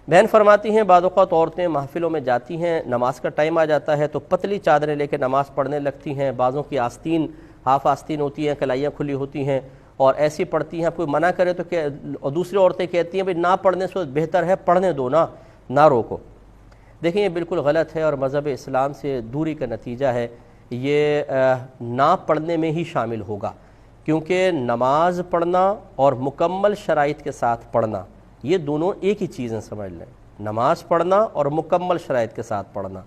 بہن فرماتی ہیں بعض اوقات عورتیں محفلوں میں جاتی ہیں، نماز کا ٹائم آ جاتا ہے تو پتلی چادریں لے کے نماز پڑھنے لگتی ہیں، بعضوں کی آستین ہاف آستین ہوتی ہیں، کلائیاں کھلی ہوتی ہیں اور ایسی پڑھتی ہیں، کوئی منع کرے تو اور دوسری عورتیں کہتی ہیں بھئی نہ پڑھنے سے بہتر ہے پڑھنے دو نہ روکو۔ دیکھیں یہ بالکل غلط ہے اور مذہب اسلام سے دوری کا نتیجہ ہے، یہ نہ پڑھنے میں ہی شامل ہوگا، کیونکہ نماز پڑھنا اور مکمل شرائط کے ساتھ پڑھنا یہ دونوں ایک ہی چیزیں سمجھ لیں، نماز پڑھنا اور مکمل شرائط کے ساتھ پڑھنا،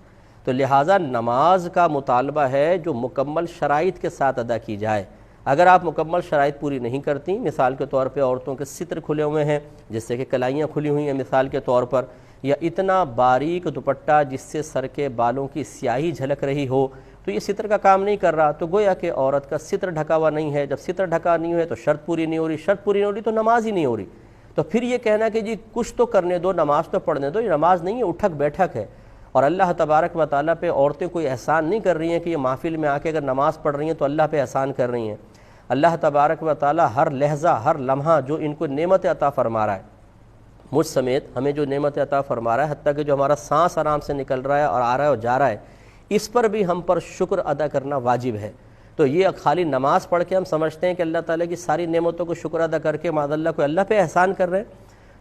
تو لہٰذا نماز کا مطالبہ ہے جو مکمل شرائط کے ساتھ ادا کی جائے۔ اگر آپ مکمل شرائط پوری نہیں کرتی، مثال کے طور پہ عورتوں کے ستر کھلے ہوئے ہیں جس سے کہ کلائیاں کھلی ہوئی ہیں مثال کے طور پر، یا اتنا باریک دوپٹہ جس سے سر کے بالوں کی سیاہی جھلک رہی ہو، تو یہ ستر کا کام نہیں کر رہا، تو گویا کہ عورت کا ستر ڈھکا ہوا نہیں ہے، جب ستر ڈھکا نہیں ہے تو شرط پوری نہیں ہو رہی، شرط پوری نہیں ہو رہی تو نماز ہی نہیں ہو رہی۔ تو پھر یہ کہنا کہ جی کچھ تو کرنے دو، نماز تو پڑھنے دو، یہ نماز نہیں ہے، اٹھک بیٹھک ہے۔ اور اللہ تبارک و تعالیٰ پہ عورتیں کوئی احسان نہیں کر رہی ہیں کہ یہ محفل میں آ کے اگر نماز پڑھ رہی ہیں تو اللہ پہ احسان کر رہی ہیں۔ اللہ تبارک و تعالیٰ ہر لحظہ ہر لمحہ جو ان کو نعمت عطا فرما رہا ہے، مجھ سمیت ہمیں جو نعمت عطا فرما رہا ہے، حتیٰ کہ جو ہمارا سانس آرام سے نکل رہا ہے اور آ رہا ہے اور جا رہا ہے، اس پر بھی ہم پر شکر ادا کرنا واجب ہے۔ تو یہ خالی نماز پڑھ کے ہم سمجھتے ہیں کہ اللہ تعالیٰ کی ساری نعمتوں کو شکر ادا کر کے معاذ اللہ کو اللہ پہ احسان کر رہے ہیں،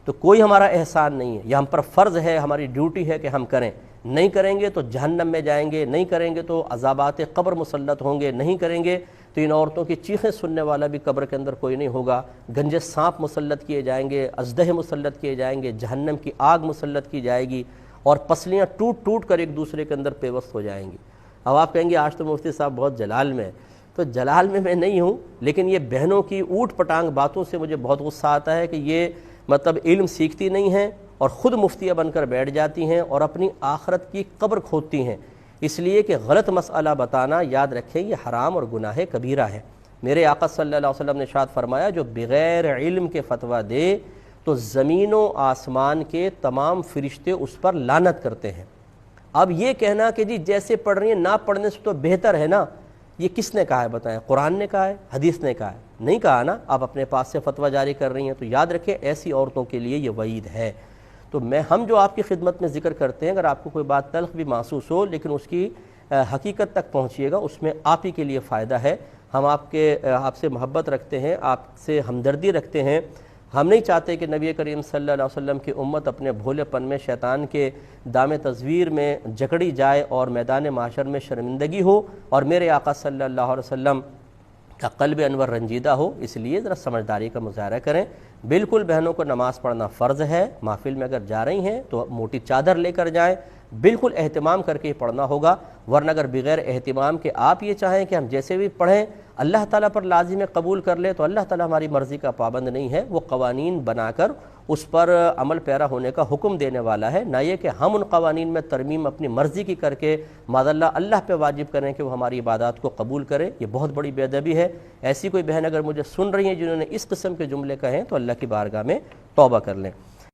تو کوئی ہمارا احسان نہیں ہے، یہ ہم پر فرض ہے، ہماری ڈیوٹی ہے کہ ہم کریں۔ نہیں کریں گے تو جہنم میں جائیں گے، نہیں کریں گے تو عذابات قبر مسلط ہوں گے، نہیں کریں گے تو ان عورتوں کی چیخیں سننے والا بھی قبر کے اندر کوئی نہیں ہوگا، گنجے سانپ مسلط کیے جائیں گے، اژدہے مسلط کیے جائیں گے، جہنم کی آگ مسلط کی جائے گی اور پسلیاں ٹوٹ ٹوٹ کر ایک دوسرے کے اندر پیوست ہو جائیں گی۔ اب آپ کہیں گے آج تو مفتی صاحب بہت جلال میں ہے، تو جلال میں نہیں ہوں، لیکن یہ بہنوں کی اوٹ پٹانگ باتوں سے مجھے بہت غصہ آتا ہے کہ یہ مطلب علم سیکھتی نہیں ہیں اور خود مفتیہ بن کر بیٹھ جاتی ہیں اور اپنی آخرت کی قبر کھودتی ہیں، اس لیے کہ غلط مسئلہ بتانا یاد رکھیں یہ حرام اور گناہ کبیرہ ہے۔ میرے آقا صلی اللہ علیہ وسلم نے ارشاد فرمایا جو بغیر علم کے فتویٰ دے تو زمین و آسمان کے تمام فرشتے اس پر لعنت کرتے ہیں۔ اب یہ کہنا کہ جی جیسے پڑھ رہی ہیں نہ پڑھنے سے تو بہتر ہے نا، یہ کس نے کہا ہے بتائیں؟ قرآن نے کہا ہے؟ حدیث نے کہا ہے؟ نہیں کہا نا، آپ اپنے پاس سے فتویٰ جاری کر رہی ہیں، تو یاد رکھیں ایسی عورتوں کے لیے یہ وعید ہے۔ تو ہم جو آپ کی خدمت میں ذکر کرتے ہیں، اگر آپ کو کوئی بات تلخ بھی محسوس ہو لیکن اس کی حقیقت تک پہنچیے گا، اس میں آپ ہی کے لیے فائدہ ہے۔ ہم آپ سے محبت رکھتے ہیں، آپ سے ہمدردی رکھتے ہیں، ہم نہیں چاہتے کہ نبی کریم صلی اللہ علیہ وسلم کی امت اپنے بھولے پن میں شیطان کے دام تزویر میں جکڑی جائے اور میدان معاشر میں شرمندگی ہو اور میرے آقا صلی اللہ علیہ وسلم کا قلب انور رنجیدہ ہو، اس لیے ذرا سمجھداری کا مظاہرہ کریں۔ بالکل بہنوں کو نماز پڑھنا فرض ہے، محفل میں اگر جا رہی ہیں تو موٹی چادر لے کر جائیں، بالکل اہتمام کر کے ہی پڑھنا ہوگا، ورنہ اگر بغیر اہتمام کے آپ یہ چاہیں کہ ہم جیسے بھی پڑھیں اللہ تعالیٰ پر لازم قبول کر لے، تو اللہ تعالیٰ ہماری مرضی کا پابند نہیں ہے، وہ قوانین بنا کر اس پر عمل پیرا ہونے کا حکم دینے والا ہے، نہ یہ کہ ہم ان قوانین میں ترمیم اپنی مرضی کی کر کے معاذ اللہ پہ واجب کریں کہ وہ ہماری عبادات کو قبول کرے۔ یہ بہت بڑی بے ادبی ہے۔ ایسی کوئی بہن اگر مجھے سن رہی ہیں جنہوں نے اس قسم کے جملے کہیں تو اللہ کی بارگاہ میں توبہ کر لیں۔